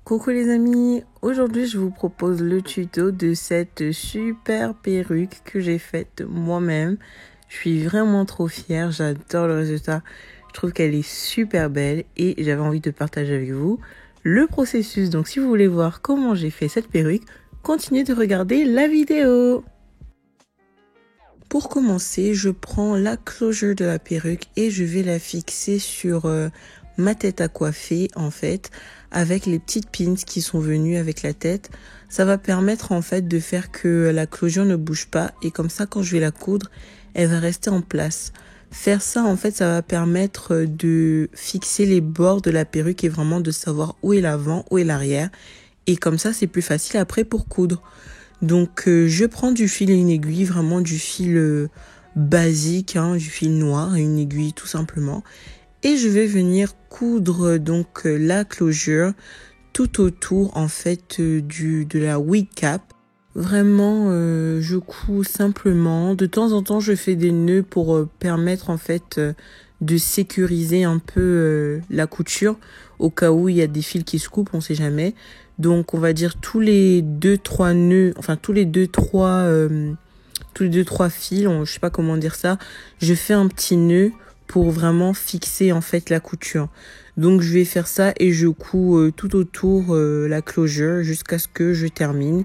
Coucou les amis, aujourd'hui je vous propose le tuto de cette super perruque que j'ai faite moi-même. Je suis vraiment trop fière, j'adore le résultat, je trouve qu'elle est super belle et j'avais envie de partager avec vous le processus. Donc si vous voulez voir comment j'ai fait cette perruque, continuez de regarder la vidéo. Pour commencer, je prends la closure de la perruque et je vais la fixer sur ma tête à coiffer en fait, avec les petites pins qui sont venues avec la tête. Ça va permettre en fait de faire que la closure ne bouge pas et comme ça quand je vais la coudre, elle va rester en place. Faire ça en fait, ça va permettre de fixer les bords de la perruque et vraiment de savoir où est l'avant, où est l'arrière. Et comme ça, c'est plus facile après pour coudre. Donc je prends du fil et une aiguille, vraiment du fil basique, du fil noir et une aiguille tout simplement. Et je vais venir coudre donc la closure tout autour en fait de la wig cap. Vraiment je couds simplement. De temps en temps je fais des nœuds pour permettre en fait de sécuriser un peu la couture au cas où il y a des fils qui se coupent, on sait jamais. Donc on va dire tous les 2-3 nœuds, enfin tous les 2-3 fils, je sais pas comment dire ça, je fais un petit nœud pour vraiment fixer en fait la couture. Donc je vais faire ça et je couds tout autour la closure jusqu'à ce que je termine.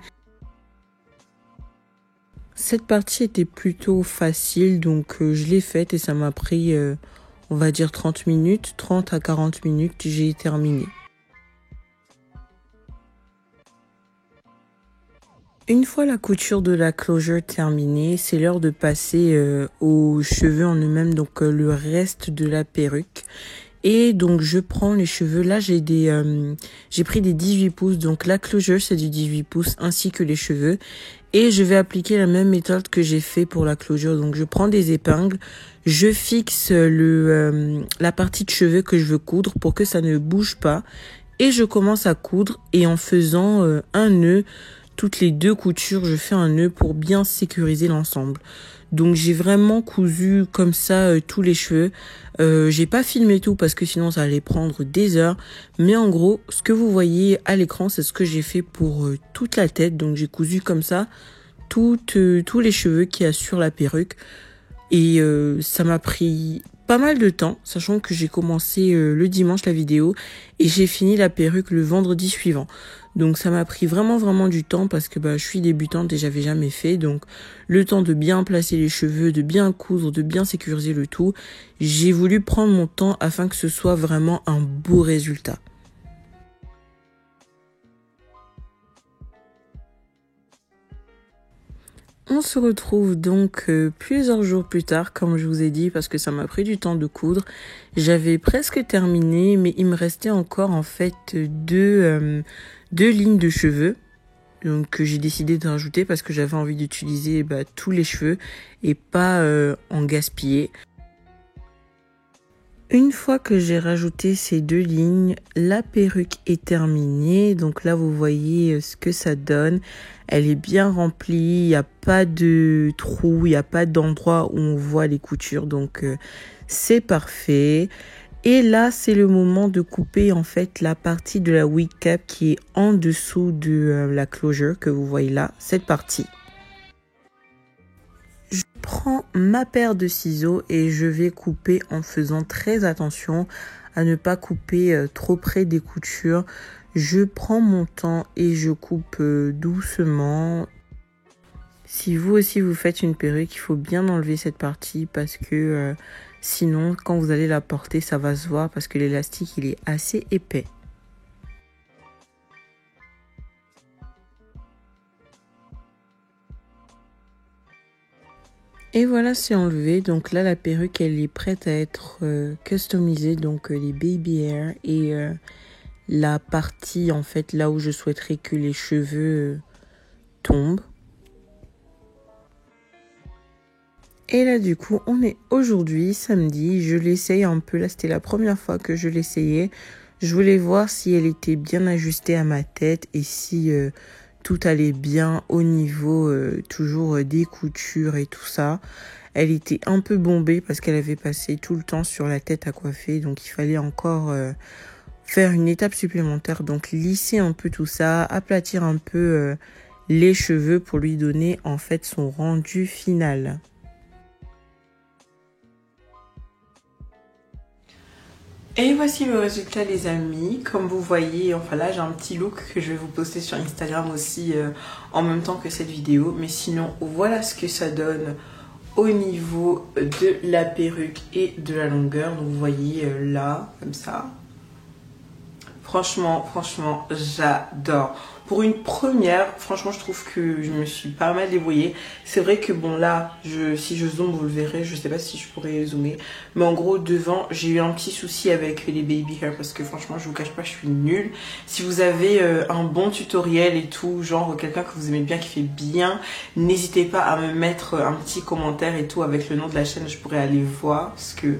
Cette partie était plutôt facile, donc je l'ai faite et ça m'a pris on va dire 30 minutes, 30 à 40 minutes, j'ai terminé. Une fois la couture de la closure terminée, c'est l'heure de passer aux cheveux en eux-mêmes, donc le reste de la perruque. Et donc je prends les cheveux, là j'ai pris des 18 pouces, donc la closure c'est du 18 pouces ainsi que les cheveux. Et je vais appliquer la même méthode que j'ai fait pour la closure, donc je prends des épingles, je fixe la partie de cheveux que je veux coudre pour que ça ne bouge pas. Et je commence à coudre et en faisant un nœud, toutes les deux coutures, je fais un nœud pour bien sécuriser l'ensemble. Donc j'ai vraiment cousu comme ça tous les cheveux. J'ai pas filmé tout parce que sinon ça allait prendre des heures. Mais en gros, ce que vous voyez à l'écran, c'est ce que j'ai fait pour toute la tête. Donc j'ai cousu comme ça tous les cheveux qu'il y a sur la perruque. Et ça m'a pris pas mal de temps, sachant que j'ai commencé le dimanche la vidéo et j'ai fini la perruque le vendredi suivant. Donc ça m'a pris vraiment du temps parce que je suis débutante et j'avais jamais fait. Donc le temps de bien placer les cheveux, de bien coudre, de bien sécuriser le tout. J'ai voulu prendre mon temps afin que ce soit vraiment un beau résultat. On se retrouve donc plusieurs jours plus tard, comme je vous ai dit, parce que ça m'a pris du temps de coudre. J'avais presque terminé, mais il me restait encore en fait deux lignes de cheveux. Donc j'ai décidé de rajouter parce que j'avais envie d'utiliser tous les cheveux et pas en gaspiller. Une fois que j'ai rajouté ces deux lignes, la perruque est terminée. Donc là, vous voyez ce que ça donne. Elle est bien remplie, il n'y a pas de trou, il n'y a pas d'endroit où on voit les coutures. Donc c'est parfait. Et là, c'est le moment de couper en fait la partie de la wig cap qui est en dessous de la closure que vous voyez là, cette partie. Je prends ma paire de ciseaux et je vais couper en faisant très attention à ne pas couper trop près des coutures. Je prends mon temps et je coupe doucement. Si vous aussi vous faites une perruque, il faut bien enlever cette partie parce que sinon quand vous allez la porter, ça va se voir parce que l'élastique il est assez épais. Et voilà, c'est enlevé. Donc là, la perruque, elle est prête à être customisée. Donc les baby hair et la partie, en fait, là où je souhaiterais que les cheveux tombent. Et là, du coup, on est aujourd'hui, samedi. Je l'essaye un peu. Là, c'était la première fois que je l'essayais. Je voulais voir si elle était bien ajustée à ma tête et si tout allait bien au niveau toujours des coutures et tout ça. Elle était un peu bombée parce qu'elle avait passé tout le temps sur la tête à coiffer. Donc il fallait encore faire une étape supplémentaire, donc lisser un peu tout ça, aplatir un peu les cheveux pour lui donner en fait son rendu final. Et voici le résultat les amis, comme vous voyez, enfin là j'ai un petit look que je vais vous poster sur Instagram aussi en même temps que cette vidéo. Mais sinon voilà ce que ça donne au niveau de la perruque et de la longueur. Donc vous voyez là, comme ça. Franchement, j'adore. Pour une première, franchement, je trouve que je me suis pas mal débrouillée. C'est vrai que bon là, si je zoome, vous le verrez. Je sais pas si je pourrais zoomer. Mais en gros, devant, j'ai eu un petit souci avec les baby hair parce que franchement, je vous cache pas, je suis nulle. Si vous avez un bon tutoriel et tout, genre quelqu'un que vous aimez bien, qui fait bien, n'hésitez pas à me mettre un petit commentaire et tout avec le nom de la chaîne. Je pourrais aller voir parce que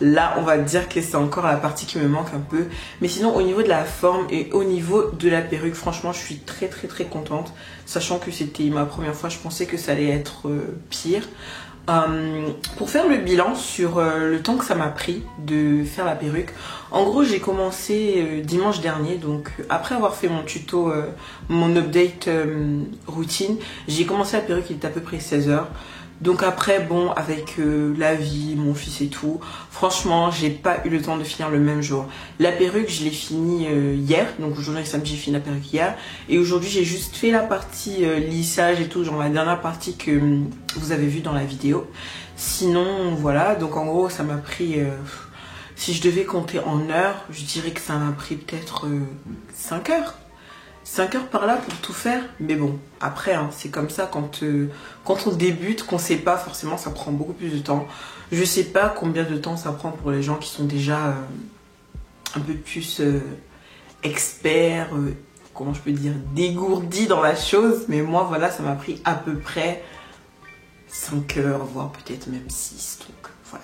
là, on va dire que c'est encore la partie qui me manque un peu. Mais sinon, au niveau de la forme et au niveau de la perruque, franchement, je suis très contente. Sachant que c'était ma première fois, je pensais que ça allait être pire. Pour faire le bilan sur le temps que ça m'a pris de faire la perruque, en gros j'ai commencé dimanche dernier, donc après avoir fait mon tuto, mon update routine, j'ai commencé la perruque, il était à peu près 16 h. Donc après, bon, avec la vie, mon fils et tout, franchement, j'ai pas eu le temps de finir le même jour. La perruque, je l'ai finie hier, donc aujourd'hui samedi, j'ai fini la perruque hier. Et aujourd'hui, j'ai juste fait la partie lissage et tout, genre la dernière partie que vous avez vue dans la vidéo. Sinon, voilà, donc en gros, ça m'a pris, si je devais compter en heures, je dirais que ça m'a pris peut-être 5 heures. 5 heures par là pour tout faire, mais bon, après hein, c'est comme ça quand on débute, qu'on sait pas forcément, ça prend beaucoup plus de temps. Je sais pas combien de temps ça prend pour les gens qui sont déjà un peu plus experts, comment je peux dire, dégourdis dans la chose, mais moi voilà, ça m'a pris à peu près 5 heures, voire peut-être même 6, donc voilà.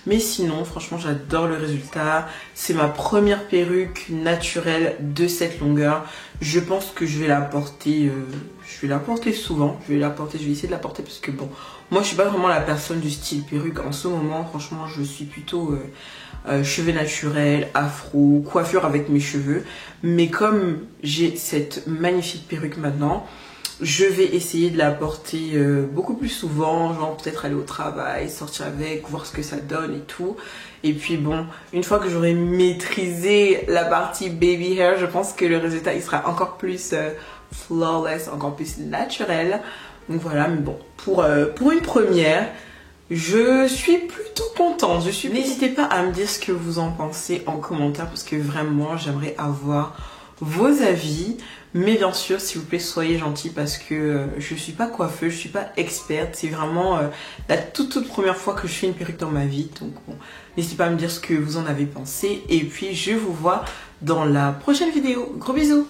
Mais sinon, franchement, j'adore le résultat. C'est ma première perruque naturelle de cette longueur. Je pense que je vais la porter, souvent. Je vais essayer de la porter parce que bon, moi, je suis pas vraiment la personne du style perruque en ce moment. Franchement, je suis plutôt cheveux naturels, afro, coiffure avec mes cheveux. Mais comme j'ai cette magnifique perruque maintenant, je vais essayer de la porter beaucoup plus souvent, genre peut-être aller au travail, sortir avec, voir ce que ça donne et tout. Et puis bon, une fois que j'aurai maîtrisé la partie baby hair, je pense que le résultat il sera encore plus flawless, encore plus naturel. Donc voilà, mais bon, pour une première, je suis plutôt contente. N'hésitez pas à me dire ce que vous en pensez en commentaire parce que vraiment j'aimerais avoir vos avis. Mais bien sûr, s'il vous plaît, soyez gentils parce que je suis pas coiffeuse, je suis pas experte. C'est vraiment la toute première fois que je fais une perruque dans ma vie. Donc bon, n'hésitez pas à me dire ce que vous en avez pensé. Et puis, je vous vois dans la prochaine vidéo. Gros bisous!